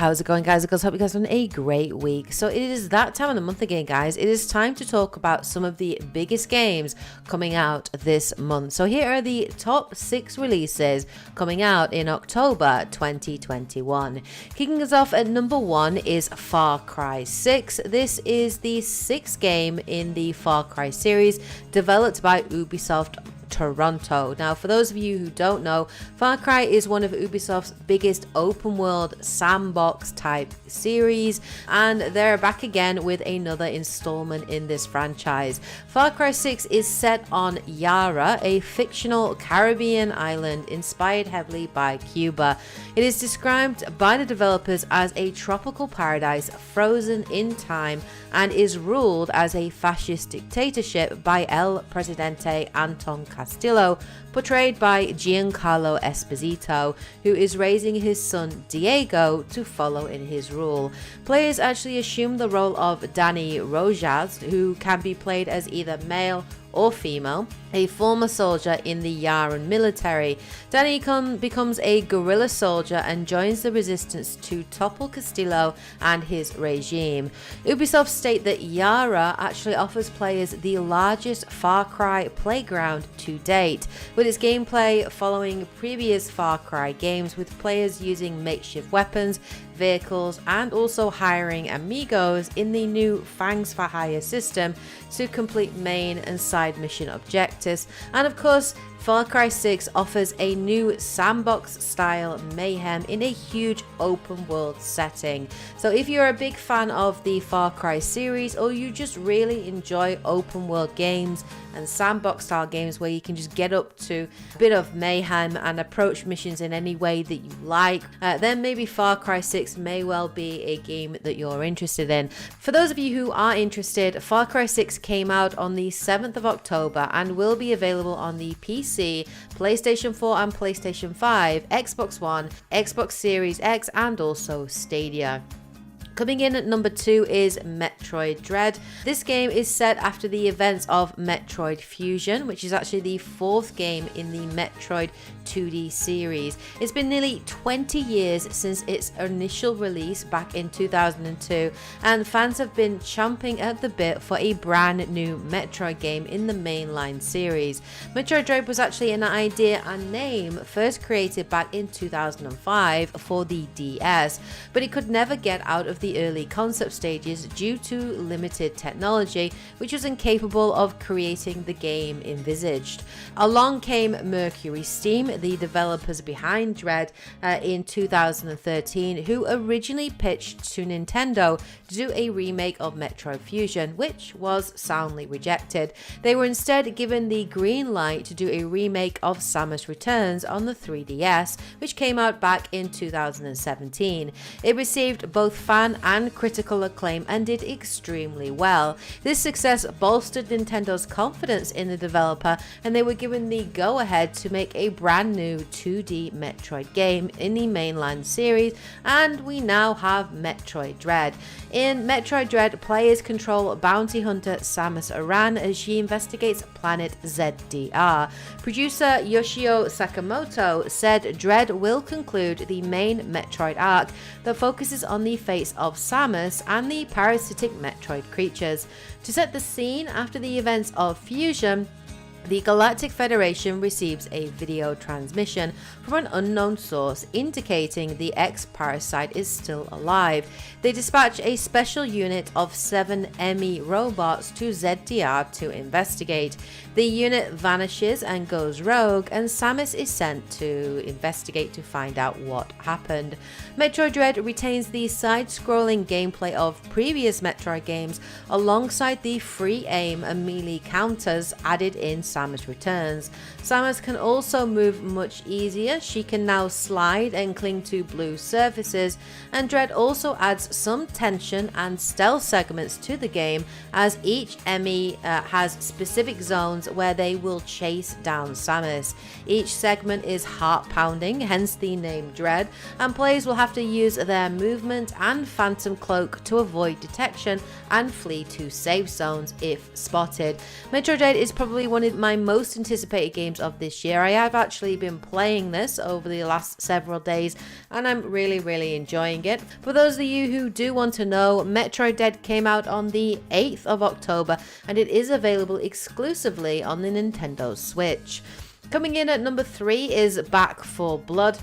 How's it going, guys? I hope you guys are having a great week. So it is that time of the month again, guys. It is time to talk about some of the biggest games coming out this month. So here are the top 6 releases coming out in October 2021. Kicking us off at number 1 is Far Cry 6. This is the 6th game in the Far Cry series, developed by Ubisoft Toronto. Now, for those of you who don't know, Far Cry is one of Ubisoft's biggest open world sandbox type series, and they're back again with another installment in this franchise. Far Cry 6 is set on Yara, a fictional Caribbean island inspired heavily by Cuba. It is described by the developers as a tropical paradise frozen in time and is ruled as a fascist dictatorship by El Presidente Anton Castillo, portrayed by Giancarlo Esposito, who is raising his son Diego to follow in his rule. Players actually assume the role of Danny Rojas, who can be played as either male or female, a former soldier in the Yaran military. Danny becomes a guerrilla soldier and joins the resistance to topple Castillo and his regime. Ubisoft state that Yara actually offers players the largest Far Cry playground to date, with its gameplay following previous Far Cry games, with players using makeshift weapons, vehicles, and also hiring amigos in the new Fangs for Hire system to complete main and side mission objectives. And of course, Far Cry 6 offers a new sandbox style mayhem in a huge open world setting. So if you're a big fan of the Far Cry series, or you just really enjoy open world games and sandbox style games where you can just get up to a bit of mayhem and approach missions in any way that you like, then maybe Far Cry 6 may well be a game that you're interested in. For those of you who are interested, Far Cry 6 came out on the 7th of October and will be available on the PC, PlayStation 4 and PlayStation 5, Xbox One, Xbox Series X, and also Stadia. Coming in at number 2 is Metroid Dread. This game is set after the events of Metroid Fusion, which is actually the 4th game in the Metroid 2D series. It's been nearly 20 years since its initial release back in 2002, and fans have been chomping at the bit for a brand new Metroid game in the mainline series. Metroid Dread was actually an idea and name first created back in 2005 for the DS, but it could never get out of the early concept stages due to limited technology, which was incapable of creating the game envisaged. Along came Mercury Steam, the developers behind Dread, in 2013, who originally pitched to Nintendo to do a remake of Metroid Fusion, which was soundly rejected. They were instead given the green light to do a remake of Samus Returns on the 3DS, which came out back in 2017. It received both fan and critical acclaim and did extremely well. This success bolstered Nintendo's confidence in the developer, and they were given the go-ahead to make a brand new 2D Metroid game in the mainline series, and we now have Metroid Dread. In Metroid Dread, players control bounty hunter Samus Aran as she investigates planet ZDR. Producer Yoshio Sakamoto said Dread will conclude the main Metroid arc that focuses on the fates of Samus and the parasitic Metroid creatures. To set the scene after the events of Fusion, the Galactic Federation receives a video transmission from an unknown source indicating the ex-parasite is still alive. They dispatch a special unit of 7 ME robots to ZDR to investigate. The unit vanishes and goes rogue, and Samus is sent to investigate to find out what happened. Metroid Dread retains the side-scrolling gameplay of previous Metroid games alongside the free aim and melee counters added in Samus Returns. Samus can also move much easier. She can now slide and cling to blue surfaces, and Dread also adds some tension and stealth segments to the game, as each enemy has specific zones where they will chase down Samus. Each segment is heart-pounding, hence the name Dread, and players will have to use their movement and phantom cloak to avoid detection and flee to safe zones if spotted. Metroid Dread is probably one of my most anticipated games of this year. I have actually been playing this over the last several days and I'm really enjoying it. For those of you who do want to know, Metroid Dread came out on the 8th of October and it is available exclusively on the Nintendo Switch. Coming in at number 3 is Back 4 Blood.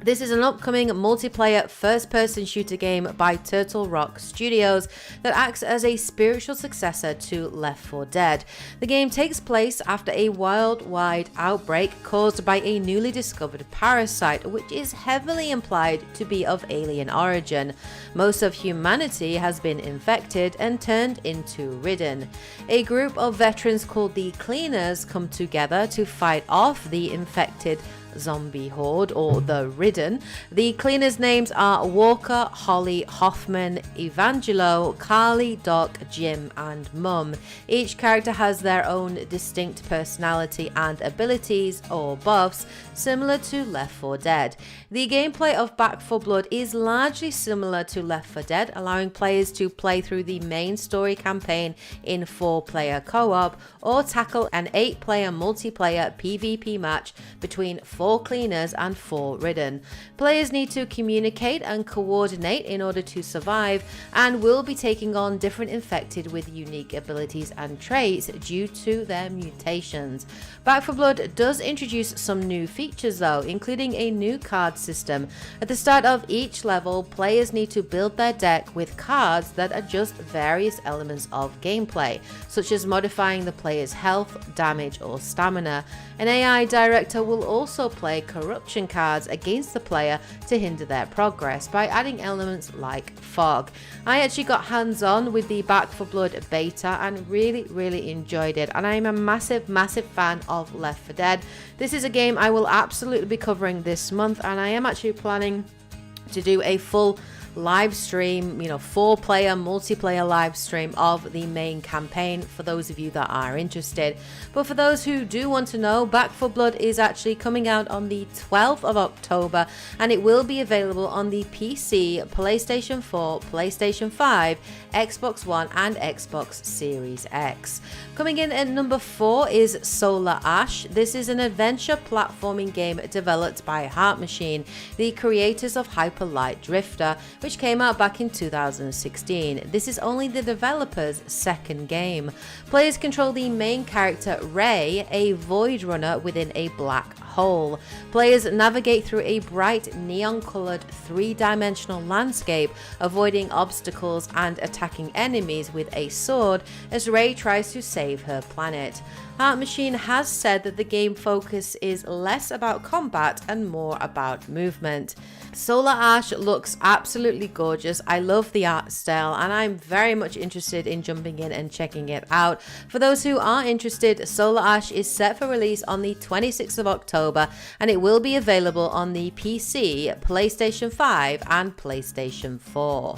This is an upcoming multiplayer first-person shooter game by Turtle Rock Studios that acts as a spiritual successor to Left 4 Dead. The game takes place after a worldwide outbreak caused by a newly discovered parasite, which is heavily implied to be of alien origin. Most of humanity has been infected and turned into ridden. A group of veterans called the Cleaners come together to fight off the infected zombie horde, or the ridden. The Cleaners' names are Walker, Holly, Hoffman, Evangelo, Carly, Doc, Jim, and Mum. Each character has their own distinct personality and abilities, or buffs, similar to Left 4 Dead. The gameplay of Back 4 Blood is largely similar to Left 4 Dead, allowing players to play through the main story campaign in 4-player co-op, or tackle an 8-player multiplayer PvP match between 4 Cleaners and 4 Ridden. Players need to communicate and coordinate in order to survive, and will be taking on different infected with unique abilities and traits due to their mutations. Back 4 Blood does introduce some new features though, including a new card system. At the start of each level, players need to build their deck with cards that adjust various elements of gameplay, such as modifying the player's health, damage, or stamina. An AI director will also play corruption cards against the player to hinder their progress by adding elements like fog. I actually got hands-on with the Back 4 Blood beta and really enjoyed it, and I'm a massive fan of Left 4 Dead. This is a game I will absolutely be covering this month, and I am actually planning to do a full live stream, 4-player multiplayer live stream of the main campaign for those of you that are interested. But for those who do want to know, Back 4 Blood is actually coming out on the 12th of October and it will be available on the PC, PlayStation 4, PlayStation 5, Xbox One and Xbox Series X. Coming in at number 4 is Solar Ash. This is an adventure platforming game developed by Heart Machine, the creators of Hyper Light Drifter, which came out back in 2016. This is only the developer's second game. Players control the main character Ray, a void runner within a black hole. Players navigate through a bright neon-colored 3-dimensional landscape, avoiding obstacles and attacking enemies with a sword as Ray tries to save her planet. Heart Machine has said that the game focus is less about combat and more about movement. Solar Ash looks absolutely gorgeous. I love the art style and I'm very much interested in jumping in and checking it out. For those who are interested, Solar Ash is set for release on the 26th of October and it will be available on the PC, PlayStation 5 and PlayStation 4.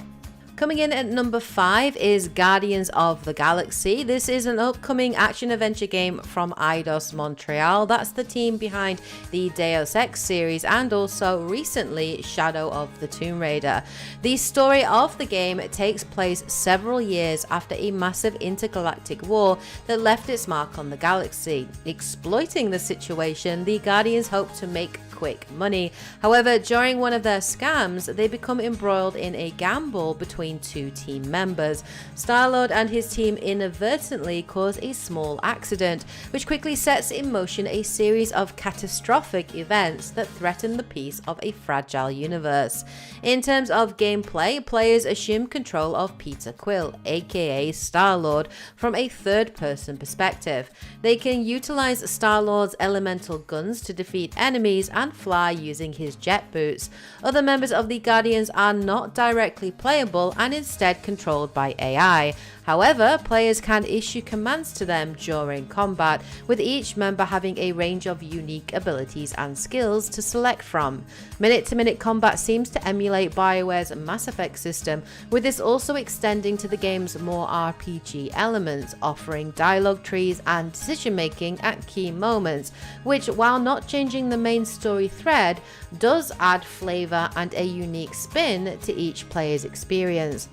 Coming in at number 5 is Guardians of the Galaxy. This is an upcoming action-adventure game from Eidos Montreal. That's the team behind the Deus Ex series and also recently Shadow of the Tomb Raider. The story of the game takes place several years after a massive intergalactic war that left its mark on the galaxy. Exploiting the situation, the Guardians hope to make quick money. However, during one of their scams, they become embroiled in a gamble between 2 team members. Star-Lord and his team inadvertently cause a small accident, which quickly sets in motion a series of catastrophic events that threaten the peace of a fragile universe. In terms of gameplay, players assume control of Peter Quill, aka Star-Lord, from a third-person perspective. They can utilize Star-Lord's elemental guns to defeat enemies and fly using his jet boots. Other members of the Guardians are not directly playable and instead controlled by AI. However, players can issue commands to them during combat, with each member having a range of unique abilities and skills to select from. Minute-to-minute combat seems to emulate BioWare's Mass Effect system, with this also extending to the game's more RPG elements, offering dialogue trees and decision-making at key moments, which, while not changing the main story thread, does add flavor and a unique spin to each player's experience.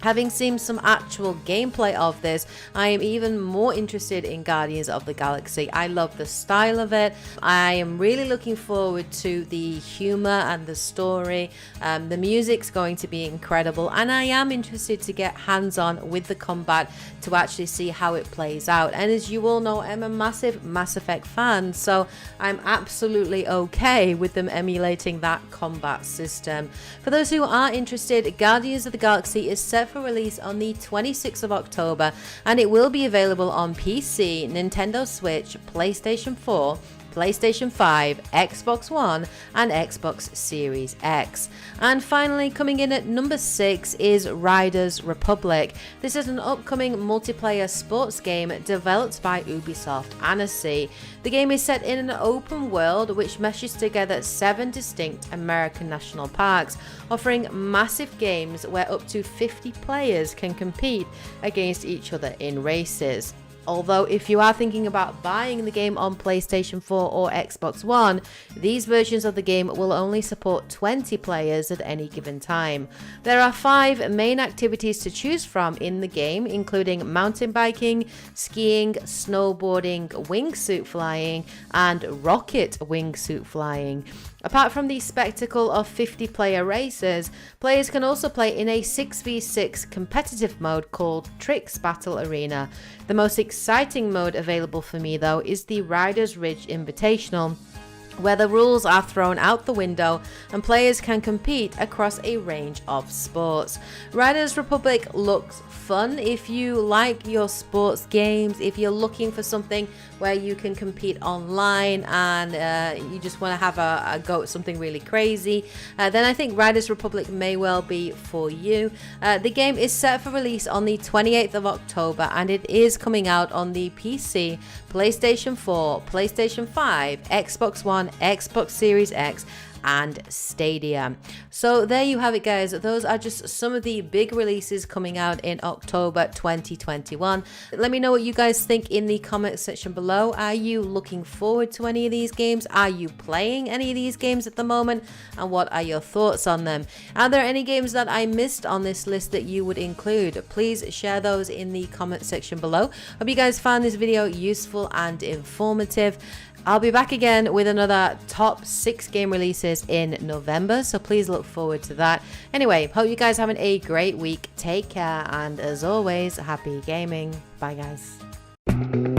Having seen some actual gameplay of this, I am even more interested in Guardians of the Galaxy. I love the style of it. I am really looking forward to the humor and the story. The music's going to be incredible, and I am interested to get hands-on with the combat to actually see how it plays out. And as you all know, I'm a massive Mass Effect fan, so I'm absolutely okay with them emulating that combat system. For those who are interested, Guardians of the Galaxy is set for release on the 26th of October, and it will be available on PC, Nintendo Switch, PlayStation 4, PlayStation 5, Xbox One, and Xbox Series X. And finally, coming in at number 6 is Riders Republic. This is an upcoming multiplayer sports game developed by Ubisoft Annecy. The game is set in an open world which meshes together 7 distinct American national parks, offering massive games where up to 50 players can compete against each other in races. Although if you are thinking about buying the game on PlayStation 4 or Xbox One, these versions of the game will only support 20 players at any given time. There are 5 main activities to choose from in the game, including mountain biking, skiing, snowboarding, wingsuit flying, and rocket wingsuit flying. Apart from the spectacle of 50-player races, players can also play in a 6v6 competitive mode called Tricks Battle Arena. The most exciting mode available for me though is the Riders Ridge Invitational, where the rules are thrown out the window and players can compete across a range of sports. Riders Republic looks fun if you like your sports games, if you're looking for something where you can compete online and you just want to have a go at something really crazy, then I think Riders Republic may well be for you. The game is set for release on the 28th of October, and it is coming out on the PC, PlayStation 4, PlayStation 5, Xbox One, Xbox Series X, and Stadia. So there you have it, guys. Those are just some of the big releases coming out in October 2021. Let me know what you guys think in the comment section below. Are you looking forward to any of these games? Are you playing any of these games at the moment? And what are your thoughts on them? Are there any games that I missed on this list that you would include? Please share those in the comment section below. Hope you guys found this video useful and informative. I'll be back again with another top 6 game releases in November, so please look forward to that. Anyway, hope you guys having a great week. Take care, and as always, happy gaming. Bye, guys.